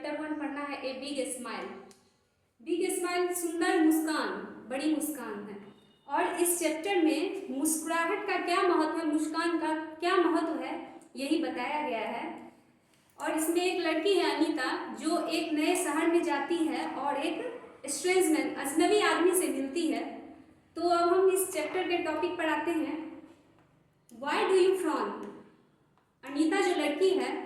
Chapter 1 पढ़ना है a big smile. Big smile सुंदर मुस्कान, बड़ी मुस्कान है। और इस चैप्टर में मुस्कुराहट का क्या महत्व है, मुस्कान का क्या महत्व है, यही बताया गया है। और इसमें एक लड़की है अनीता, जो एक नए शहर में जाती है और एक स्ट्रेंज मैन, अजनबी आदमी से मिलती है। तो अब हम इस चैप्टर के टॉपिक पर आते हैं। Why do you frown? Anita जो लड़की है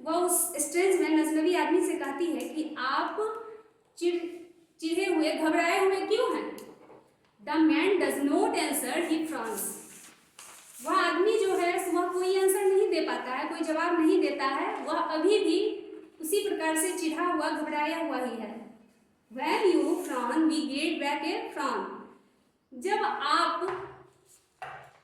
वह उस स्ट्रेंज मैन, अजनबी आदमी से कहती है कि आप चिढ़े हुए, घबराए हुए क्यों हैं? The man does not answer, he Fronx. वह आदमी जो है वह कोई आंसर नहीं दे पाता है, कोई जवाब नहीं देता है। वह अभी भी उसी प्रकार से चिढ़ा हुआ, घबराया हुआ ही है। When you frown, we get back a frown. जब आप,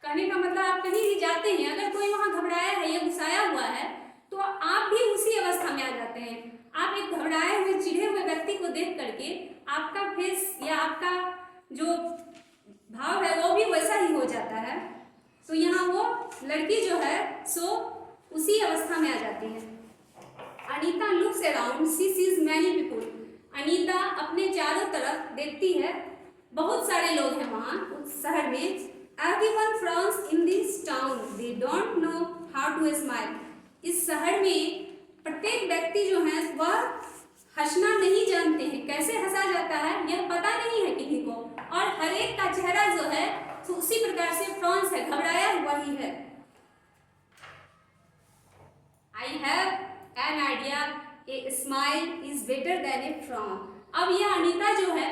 कहने का मतलब आप कहीं भी जाते हैं, अगर कोई वहाँ घबराया है या गुस्साया हुआ है तो आप भी उसी अवस्था में आ जाते हैं। आप एक घबराए हुए, चिढ़े हुए व्यक्ति को देख करके आपका फेस या आपका जो भाव है वो भी वैसा ही हो जाता है। तो यहाँ वो लड़की जो है सो उसी अवस्था में आ जाती है। Anita looks around, she sees many people. Anita अपने चारों तरफ देखती है, बहुत सारे लोग हैं वहाँ उस शहर में। Everyone frowns in this town. They don't know how to smile. इस शहर में प्रत्येक व्यक्ति जो है वह हंसना नहीं जानते हैं, कैसे हंसा जाता है यह पता नहीं है किसी को। और हर एक का चेहरा जो है तो उसी प्रकार से फ्रॉन्स है, घबराया हुआ ही है। I have an idea. A smile is better than a frown. अब यह अनीता जो है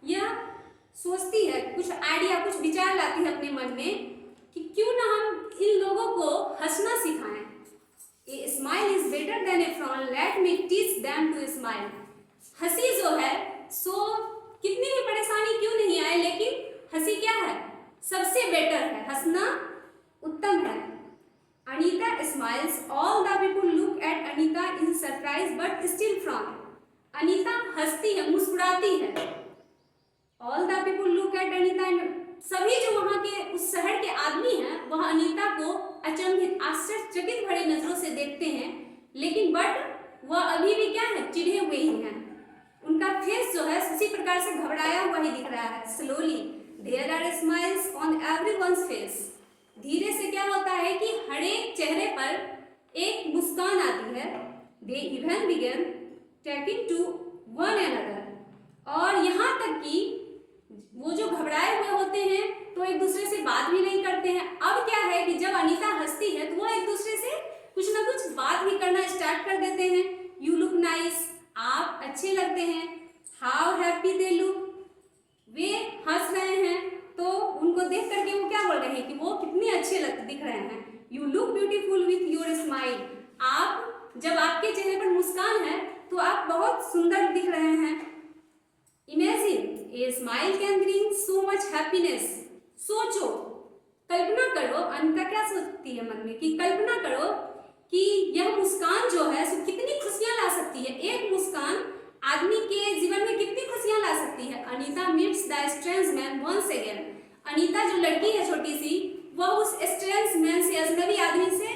यह सोचती है, कुछ आइडिया, कुछ विचार लाती है अपने मन में कि क्यों ना हम इन लोगों को हंसना सिखाएं। A smile is better than a frown. Let me teach them to smile. हंसी जो है सो कितनी भी परेशानी क्यों नहीं आए, लेकिन हंसी क्या है, सबसे बेटर है, हंसना उत्तम है। Anita smiles. All the people look at Anita in surprise but still frown. Anita हंसती है, मुस्कुराती है। All the people look at Anita and सभी जो वहाँ के उस शहर के आदमी हैं वह अनीता को अचंभित, आश्चर्यचकित भरे नजरों से देखते हैं। लेकिन बट वह अभी भी क्या है, चिढ़े हुए ही हैं। उनका फेस जो है उसी प्रकार से घबराया हुआ ही दिख रहा है। Slowly there are smiles on everyone's face. धीरे से क्या होता है कि हर एक चेहरे पर एक मुस्कान आती है। They even began talking to one another. और यहाँ तक कि वो जो घबराए हुए होते हैं तो एक दूसरे से बात भी नहीं करते हैं। अब क्या है कि जब अनीता हंसती है तो वो एक दूसरे से कुछ ना कुछ बात भी करना स्टार्ट कर देते हैं। You look nice. आप अच्छे लगते हैं। How happy they look. वे हंस रहे हैं तो उनको देख करके वो क्या बोल रहे हैं कि वो कितने अच्छे दिख रहे हैं। You look beautiful with your smile. आप, जब आपके चेहरे पर मुस्कान है तो आप बहुत सुंदर दिख रहे हैं। Imagine a smile can bring so much happiness. सोचो, कल्पना करो, अनीता क्या सोचती है मन में कि कल्पना करो कि यह मुस्कान जो है सो कितनी खुशियां ला सकती है। एक मुस्कान आदमी के जीवन में कितनी खुशियां ला सकती है। Anita meets the strange man once again. Anita जो लड़की है छोटी सी, वह उस स्ट्रेंज मैन से, अजनबी आदमी से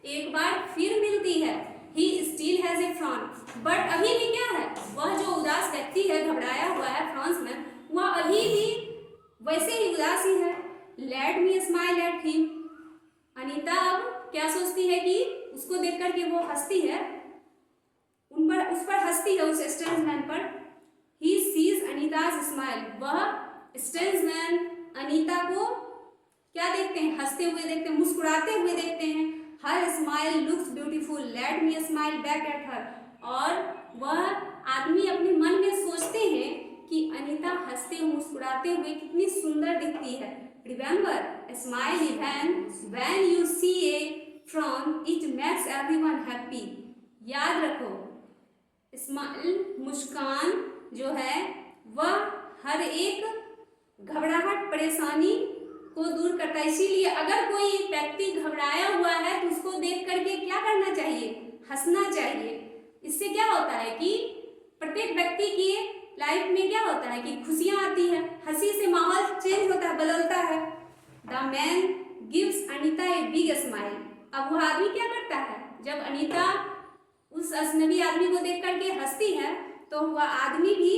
एक बार फिर मिलती है। He still has a frown. But अभी भी क्या है, वह जो उदास व्यक्ति है, घबराया हुआ है, फ्रॉन्स मैन, वह अभी भी वैसे ही उदास ही है। Let me smile at him. Anita अब क्या सोचती है कि उसको देख करके वो हंसती है, उस पर हंसती है, उस स्ट्रेंज मैन पर। He sees Anita's smile. वह स्ट्रेंज मैन अनीता को क्या देखते हैं, हंसते हुए देखते हैं, मुस्कुराते हुए देखते हैं। Her smile looks beautiful. Let me smile back at her. और वह आदमी अपने मन में सोचते हैं कि अनीता हंसते हुए, मुस्कुराते हुए कितनी सुंदर दिखती है। Remember, smile even when you see a frown, it makes everyone happy. याद रखो, स्माइल, मुस्कान जो है वह हर एक घबराहट, परेशानी को दूर करता है। इसीलिए अगर कोई व्यक्ति घबराया हुआ है तो उसको देख करके क्या करना चाहिए, हंसना चाहिए। इससे क्या होता है कि प्रत्येक व्यक्ति की लाइफ में क्या होता है कि खुशियां आती है, हंसी से माहौल चेंज होता है, बदलता है। The man gives Anita a big smile. अब वह आदमी क्या करता है, जब अनीता उस अजनबी आदमी को देख करके हंसती है, तो वह आदमी भी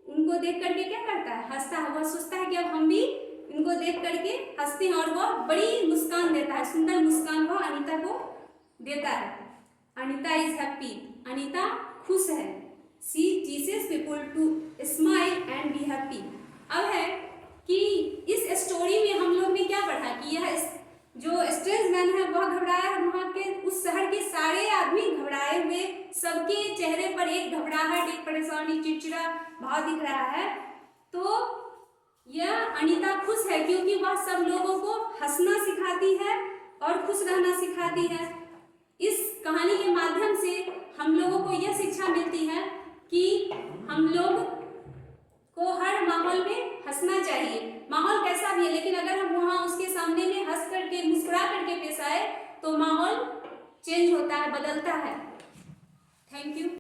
उनको देख करके क्या करता है, हंसता है। वह सोचता है कि अब हम भी इनको देख करके हंसते हैं, और वह बड़ी मुस्कान देता है, सुंदर मुस्कान वह अनीता को देता है। अनीता इज हैप्पी, अनीता खुश है। She teaches people to smile and be happy. अब है कि इस स्टोरी में हम लोग ने क्या पढ़ा कि यह जो स्ट्रेंज मैन है वह घबराया है, वहाँ के उस शहर के सारे आदमी घबराए हुए, सबके चेहरे पर एक घबराहट, एक परेशानी, चिड़चिड़ा भाव दिख रहा है। तो यह अनीता खुश है क्योंकि वह सब लोगों को हंसना सिखाती है और खुश रहना सिखाती है। इस कहानी के माध्यम से हम लोगों को यह शिक्षा मिलती है कि हम लोग को हर माहौल में हंसना चाहिए, माहौल कैसा भी है, लेकिन अगर हम वहाँ उसके सामने में हंस करके मुस्कुरा करके पेश आए तो माहौल चेंज होता है, बदलता है। Thank you.